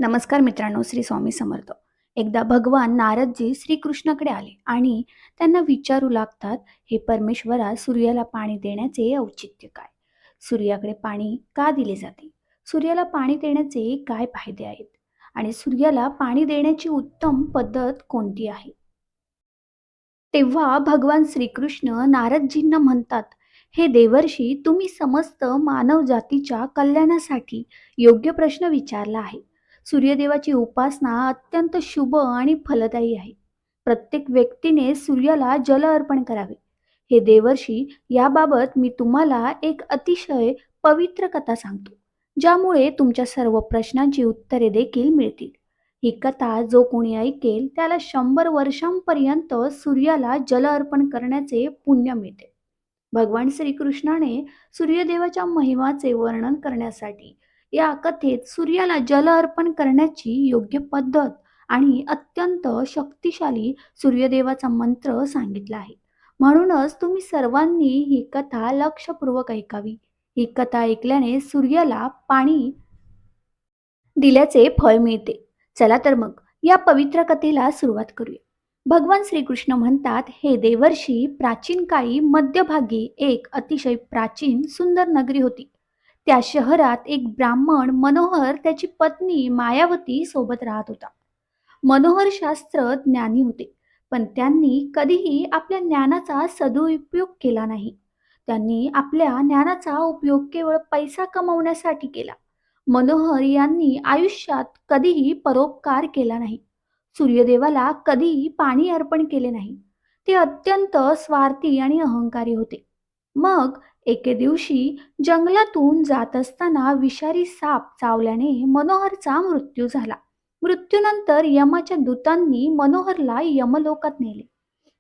नमस्कार मित्रांनो, श्री स्वामी समर्थ. एकदा भगवान नारदजी श्रीकृष्णाकडे आले आणि त्यांना विचारू लागतात, हे परमेश्वरा, सूर्याला पाणी देण्याचे औचित्य काय? सूर्याकडे पाणी का दिले जाते? सूर्याला पाणी देण्याचे काय फायदे आहेत? आणि सूर्याला पाणी देण्याची उत्तम पद्धत कोणती आहे? तेव्हा भगवान श्रीकृष्ण नारदजींना म्हणतात, हे देवर्षी, तुम्ही समस्त मानव जातीच्या कल्याणासाठी योग्य प्रश्न विचारला आहे. सूर्यदेवाची उपासना अत्यंत शुभ आणि फलदायी आहे. प्रत्येक व्यक्तीने सूर्याला जल अर्पण करावे. हे देवर्षी, याबाबत मी तुम्हाला एक अतिशय पवित्र कथा सांगतो, ज्यामुळे तुमच्या सर्व प्रश्नांची उत्तरे देखील मिळतील. ही कथा जो कोणी ऐकेल त्याला 100 वर्षांपर्यंत सूर्याला जल अर्पण करण्याचे पुण्य मिळते. भगवान श्रीकृष्णाने सूर्यदेवाच्या महिमाचे वर्णन करण्यासाठी या कथेत सूर्याला जल अर्पण करण्याची योग्य पद्धत आणि अत्यंत शक्तिशाली सूर्यदेवाचा मंत्र सांगितला आहे. म्हणूनच तुम्ही सर्वांनी ही कथा लक्षपूर्वक ऐकावी. ही कथा ऐकल्याने सूर्याला पाणी दिल्याचे फळ मिळते. चला तर मग या पवित्र कथेला सुरुवात करूया. भगवान श्रीकृष्ण म्हणतात, हे देवर्षी, प्राचीन काळी मध्यभागी एक अतिशय प्राचीन सुंदर नगरी होती. त्या शहरात एक ब्राह्मण मनोहर त्याची पत्नी मायावती सोबत राहत होता. मनोहर शास्त्र ज्ञानी होते, पण त्यांनी कधीही आपल्या ज्ञानाचा सदुपयोग केला नाही. त्यांनी आपल्या ज्ञानाचा उपयोग केवळ पैसा कमवण्यासाठी केला. मनोहर यांनी आयुष्यात कधीही परोपकार केला नाही. सूर्यदेवाला कधीही पाणी अर्पण केले नाही. ते अत्यंत स्वार्थी आणि अहंकारी होते. मग एके दिवशी जंगलातून जात असताना विषारी साप चावल्याने मनोहरचा मृत्यू झाला. मृत्यूनंतर यमाच्या दूतांनी मनोहरला यमलोकात नेले.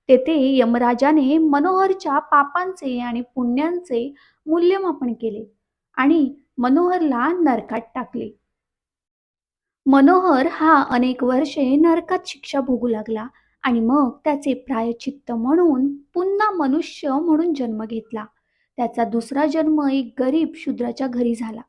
तेथे यमराजाने मनोहरच्या पापांचे आणि पुण्यांचे मूल्यमापन केले आणि मनोहरला नरकात टाकले. मनोहर हा अनेक वर्षे नरकात शिक्षा भोगू लागला आणि मग त्याचे प्रायश्चित्त म्हणून पुन्हा मनुष्य म्हणून जन्म घेतला. त्याचा दुसरा जन्म एक गरीब शूद्राच्या घरी झाला.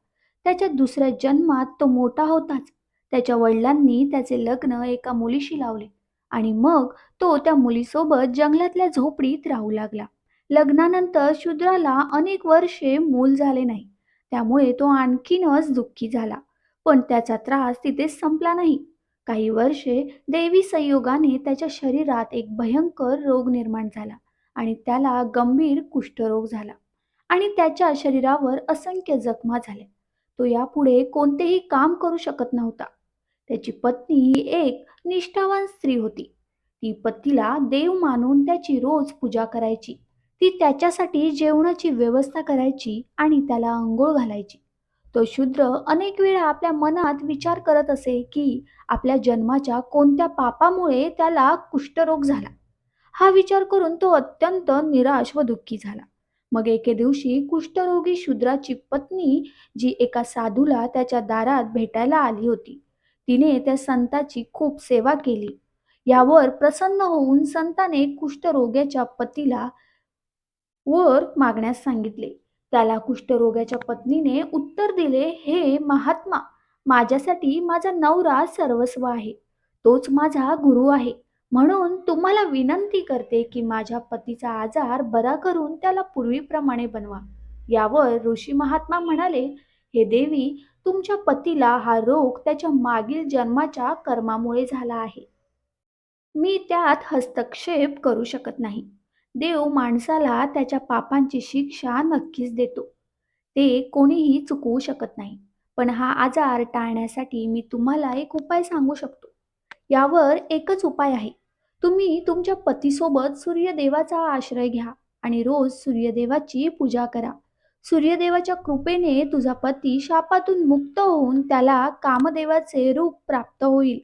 त्याच्या दुसऱ्या जन्मात तो मोठा होताच त्याच्या वडिलांनी त्याचे लग्न एका मुलीशी लावले आणि मग तो त्या मुलीसोबत जंगलातल्या झोपडीत राहू लागला. लग्नानंतर शूद्राला अनेक वर्षे मूल झाले नाही, त्यामुळे तो आणखीनच दुःखी झाला. पण त्याचा त्रास तिथेच संपला नाही. काही वर्षे देवी संयोगाने त्याच्या शरीरात एक भयंकर रोग निर्माण झाला आणि त्याला गंभीर कुष्ठरोग झाला आणि त्याच्या शरीरावर असंख्य जखमा झाल्या. तो यापुढे कोणतेही काम करू शकत नव्हता. त्याची पत्नी ही एक निष्ठावान स्त्री होती. ती पतीला देव मानून त्याची रोज पूजा करायची. ती त्याच्यासाठी जेवणाची व्यवस्था करायची आणि त्याला अंघोळ घालायची. तो शूद्र अनेक वेळा आपल्या मनात विचार करत असे की आपल्या जन्माच्या कोणत्या पापामुळे त्याला कुष्ठरोग झाला. हा विचार करून तो अत्यंत निराश व दुःखी झाला. मग एके दिवशी कुष्ठरोगी शूद्राची पत्नी, जी एका साधूला त्याच्या दारात भेटायला आली होती, तिने त्या संताची खूप सेवा केली. यावर प्रसन्न होऊन संताने कुष्ठरोग्याच्या पतीला वर मागण्यास सांगितले. त्याला कुष्ठरोग्याच्या पत्नीने उत्तर दिले, हे महात्मा, माझ्यासाठी माझा नवरा सर्वस्व आहे. तोच माझा गुरु आहे. म्हणून तुम्हाला विनंती करते की माझ्या पतीचा आजार बरा करून त्याला पूर्वीप्रमाणे बनवा. यावर ऋषी महात्मा म्हणाले, हे देवी, तुमच्या पतीला हा रोग त्याच्या मागील जन्माच्या कर्मामुळे झाला आहे. मी त्यात हस्तक्षेप करू शकत नाही. देव माणसाला त्याच्या पापांची शिक्षा नक्कीच देतो. ते कोणीही चुकवू शकत नाही. पण हा आजार टाळण्यासाठी मी तुम्हाला एक उपाय सांगू शकतो. यावर एकच उपाय आहे. तुम्ही तुमच्या पतीसोबत सूर्यदेवाचा आश्रय घ्या आणि रोज सूर्यदेवाची पूजा करा. सूर्यदेवाच्या कृपेने तुझा पती शापातून मुक्त होऊन त्याला कामदेवाचे रूप प्राप्त होईल.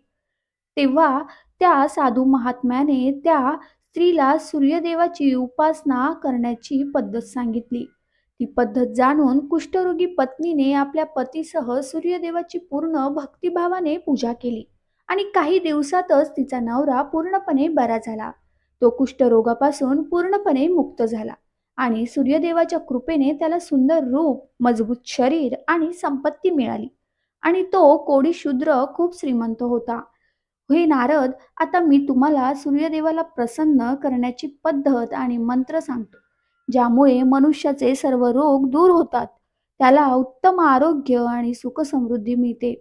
तेव्हा त्या साधू महात्म्याने त्या स्त्रीला सूर्यदेवाची उपासना करण्याची पद्धत सांगितली. ती पद्धत जाणून कुष्ठरोगी पत्नीने आपल्या पतीसह सूर्यदेवाची पूर्ण भक्तिभावाने पूजा केली आणि काही दिवसातच तिचा नवरा पूर्णपणे बरा झाला. तो कुष्ठरोगापासून पूर्णपणे मुक्त झाला आणि सूर्यदेवाच्या कृपेने त्याला सुंदर रूप, मजबूत शरीर आणि संपत्ती मिळाली. आणि तो कोडी शूद्र खूप श्रीमंत होता. हे नारद, आता मी तुम्हाला सूर्यदेवाला प्रसन्न करण्याची पद्धत आणि मंत्र सांगतो, ज्यामुळे मनुष्याचे सर्व रोग दूर होतात. त्याला उत्तम आरोग्य आणि सुखसमृद्धी मिळते.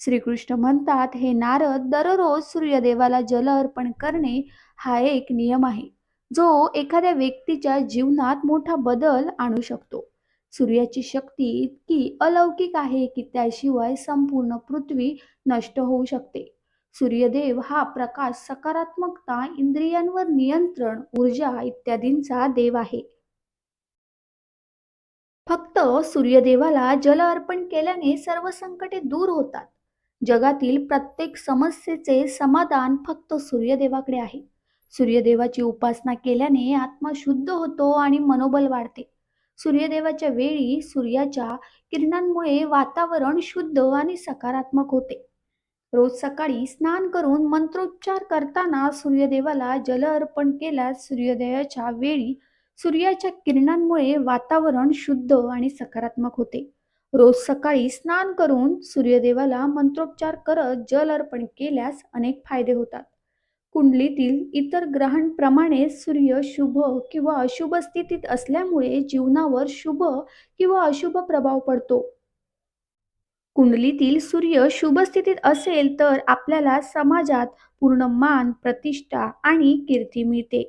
श्रीकृष्ण म्हणतात, हे नारद, दररोज सूर्यदेवाला जल अर्पण करणे हा एक नियम आहे, जो एखाद्या व्यक्तीच्या जीवनात मोठा बदल आणू शकतो. सूर्याची शक्ती इतकी अलौकिक आहे की त्याशिवाय संपूर्ण पृथ्वी नष्ट होऊ शकते. सूर्यदेव हा प्रकाश, सकारात्मकता, इंद्रियांवर नियंत्रण, ऊर्जा इत्यादींचा देव आहे. फक्त सूर्यदेवाला जल अर्पण केल्याने सर्व संकटे दूर होतात. जगातील प्रत्येक समस्येचे समाधान फक्त सूर्यदेवाकडे आहे. सूर्यदेवाची उपासना केल्याने आत्मा शुद्ध होतो आणि मनोबल वाढते. सूर्यदेवाच्या वेळी सूर्याच्या किरणांमुळे वातावरण शुद्ध आणि सकारात्मक होते. रोज सकाळी स्नान करून मंत्रोच्चार करताना सूर्यदेवाला जल अर्पण केल्यास सूर्योदयाच्या वेळी सूर्याच्या किरणांमुळे वातावरण शुद्ध आणि सकारात्मक होते. रोज सकाळी स्नान करून सूर्यदेवाला मंत्रोच्चार करत जल अर्पण केल्यास अनेक फायदे होतात. कुंडलीतील इतर ग्रहांप्रमाणे सूर्य शुभ किंवा अशुभ स्थितीत असल्यामुळे जीवनावर शुभ किंवा अशुभ प्रभाव पडतो. कुंडलीतील सूर्य शुभ स्थितीत असेल तर आपल्याला समाजात पूर्ण मान, प्रतिष्ठा आणि कीर्ती मिळते.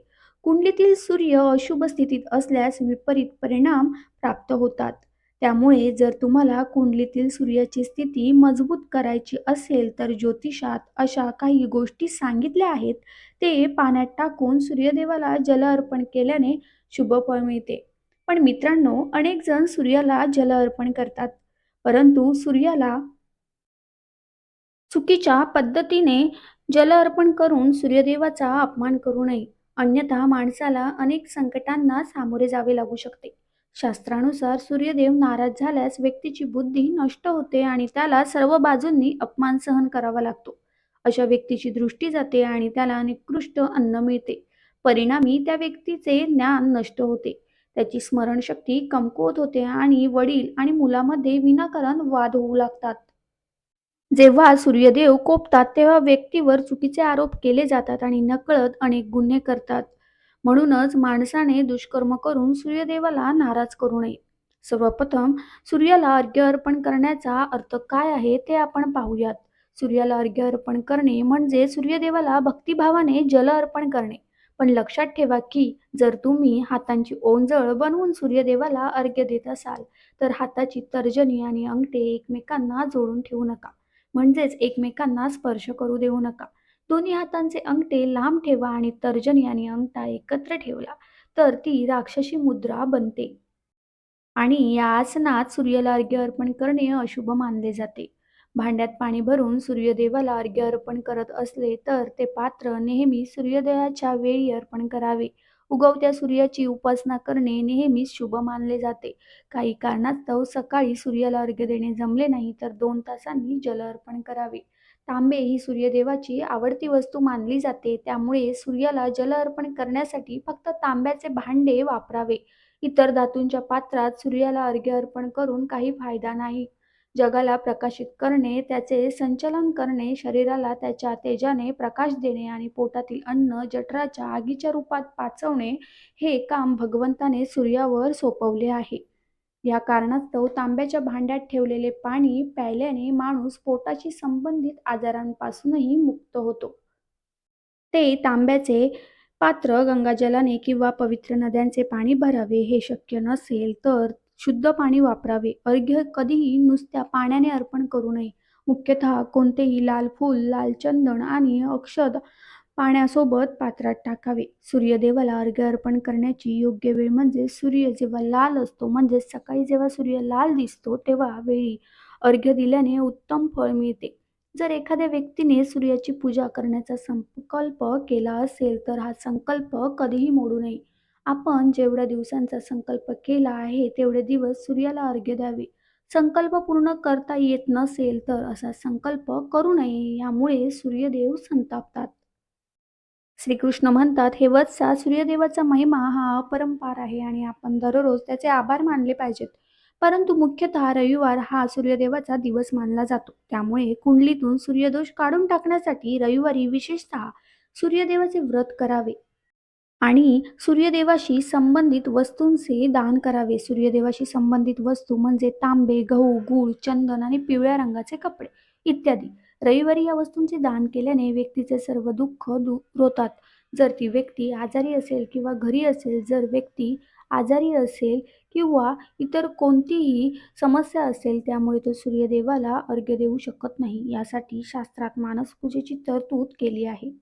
कुंडलीतील सूर्य अशुभ स्थितीत असल्यास विपरीत परिणाम प्राप्त होतात. त्यामुळे जर तुम्हाला कुंडलीतील सूर्याची स्थिती मजबूत करायची असेल तर ज्योतिषात अशा काही गोष्टी सांगितल्या आहेत. ते पाण्यात टाकून सूर्यदेवाला जल अर्पण केल्याने शुभ फळ मिळते. पण मित्रांनो, अनेक जण सूर्याला जल अर्पण करतात, परंतु सूर्याला चुकीच्या पद्धतीने जल अर्पण करून सूर्यदेवाचा अपमान करू नये. अन्यथा माणसाला अनेक संकटांना सामोरे जावे लागू शकते. शास्त्रानुसार सूर्यदेव नाराज झाल्यास व्यक्तीची बुद्धी नष्ट होते आणि त्याला सर्व बाजूंनी अपमान सहन करावा लागतो. अशा व्यक्तीची दृष्टी जाते आणि त्याला निकृष्ट अन्न मिळते. परिणामी त्या व्यक्तीचे ज्ञान नष्ट होते. त्याची स्मरणशक्ती कमकुवत होते आणि वडील आणि मुलामध्ये विनाकारण वाद होऊ लागतात. जेव्हा सूर्यदेव कोपतात तेव्हा व्यक्तीवर चुकीचे आरोप केले जातात आणि नकळत अनेक गुन्हे करतात. म्हणूनच माणसाने दुष्कर्म करून सूर्यदेवाला नाराज करू नये. सर्वप्रथम सूर्याला अर्घ्य अर्पण करण्याचा अर्थ काय आहे ते आपण पाहूयात. सूर्याला अर्घ्य अर्पण करणे म्हणजे सूर्यदेवाला भक्तिभावाने जल अर्पण करणे. पण लक्षात ठेवा की जर तुम्ही हातांची ओंजळ बनवून सूर्यदेवाला अर्घ्य देत असाल तर हाताची तर्जनी आणि अंगठे एकमेकांना जोडून ठेवू नका. म्हणजेच एकमेकांना स्पर्श करू देऊ नका. दोन्ही हातांचे अंगठे लांब ठेवा आणि तर्जनी आणि अंगठा एकत्र ठेवला तर ती राक्षसी मुद्रा बनते. आणि या आसनात सूर्याला अर्घ्य अर्पण करणे अशुभ मानले जाते. भांड्यात पाणी भरून सूर्यदेवाला अर्घ्य अर्पण करत असले तर ते पात्र नेहमी सूर्योदयाच्या वेळी अर्पण करावे. उगवत्या सूर्याची उपासना करणे नेहमीच शुभ मानले जाते. काही कारणास्तव सकाळी सूर्याला अर्घ्य देणे जमले नाही तर 2 तासांनी जल अर्पण करावे. तांबे ही सूर्यदेवाची आवडती वस्तू मानली जाते, त्यामुळे सूर्याला जल अर्पण करण्यासाठी फक्त तांब्याचे भांडे वापरावे. इतर धातूंच्या पात्रात सूर्याला अर्घ्य अर्पण करून काही फायदा नाही. जगाला प्रकाशित करणे, त्याचे संचलन करणे, शरीराला त्याच्या तेजाने प्रकाश देणे आणि पोटातील अन्न जठराच्या आगीच्या रूपात पाचवणे हे काम भगवंताने सूर्यावर सोपवले आहे. या कारणास्तव तांब्याच्या भांड्यात ठेवलेले पाणी प्यायल्याने माणूस पोटाशी संबंधित आजारांपासूनही मुक्त होतो. ते तांब्याचे पात्र गंगाजलाने किंवा पवित्र नद्यांचे पाणी भरावे. हे शक्य नसेल तर शुद्ध पाणी वापरावे. अर्घ्य कधीही नुसत्या पाण्याने अर्पण करू नये. मुख्यतः कोणतेही लाल फूल, लाल चंदन आणि अक्षत पाण्यासोबत पात्रात टाकावे. सूर्यदेवाला अर्घ्य अर्पण करण्याची योग्य वेळ म्हणजे सूर्य जेव्हा लाल असतो, म्हणजेच सकाळी जेव्हा सूर्य लाल दिसतो तेव्हा वेळी अर्घ्य दिल्याने उत्तम फळ मिळते. जर एखाद्या व्यक्तीने सूर्याची पूजा करण्याचा संकल्प केला असेल तर हा संकल्प कधीही मोडू नये. आपण जेवढ्या दिवसांचा संकल्प केला आहे तेवढे दिवस सूर्याला अर्घ्य द्यावे. संकल्प पूर्ण करता येत नसेल तर असा संकल्प करू नये. यामुळे सूर्यदेव संतापतात. श्रीकृष्ण म्हणतात, हे वत्सा, सूर्यदेवाचा महिमा हा अपरंपार आहे आणि आपण दररोज त्याचे आभार मानले पाहिजेत. परंतु मुख्यतः रविवार हा सूर्यदेवाचा दिवस मानला जातो. त्यामुळे कुंडलीतून सूर्यदोष काढून टाकण्यासाठी रविवारी विशेषतः सूर्यदेवाचे व्रत करावे आणि सूर्यदेवाशी संबंधित वस्तूंचे दान करावे. सूर्यदेवाशी संबंधित वस्तू म्हणजे तांबे, गहू, गूळ, चंदन आणि पिवळ्या रंगाचे कपडे इत्यादी. रविवारी या वस्तूंचे दान केल्याने व्यक्तीचे सर्व दुःख दूर होतात. जर ती व्यक्ती आजारी असेल किंवा घरी असेल, जर व्यक्ती आजारी असेल किंवा इतर कोणतीही समस्या असेल, त्यामुळे तो सूर्यदेवाला अर्घ्य देऊ शकत नाही. यासाठी शास्त्रात मानस पूजेची तरतूद केली आहे.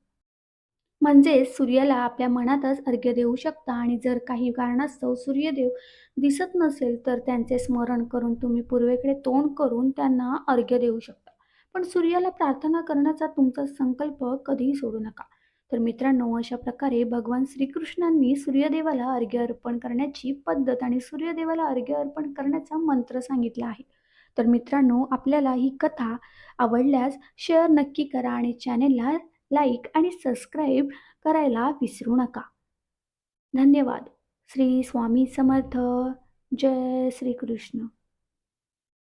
म्हणजेच सूर्याला आपल्या मनातच अर्घ्य देऊ शकता आणि जर काही कारणास्तव सूर्यदेव दिसत नसेल, तर त्यांचे स्मरण करून तुम्ही पूर्वेकडे तोंड करून त्यांना अर्घ्य देऊ शकता. पण सूर्याला प्रार्थना करण्याचा तुमचा संकल्प कधीही सोडू नका. तर मित्रांनो, अशा प्रकारे भगवान श्रीकृष्णांनी सूर्यदेवाला अर्घ्य अर्पण करण्याची पद्धत आणि सूर्यदेवाला अर्घ्य अर्पण करण्याचा मंत्र सांगितला आहे. तर मित्रांनो, आपल्याला ही कथा आवडल्यास शेअर नक्की करा आणि चॅनेलला लाईक आणि सबस्क्राईब करायला विसरू नका. धन्यवाद. श्री स्वामी समर्थ. जय श्री कृष्ण.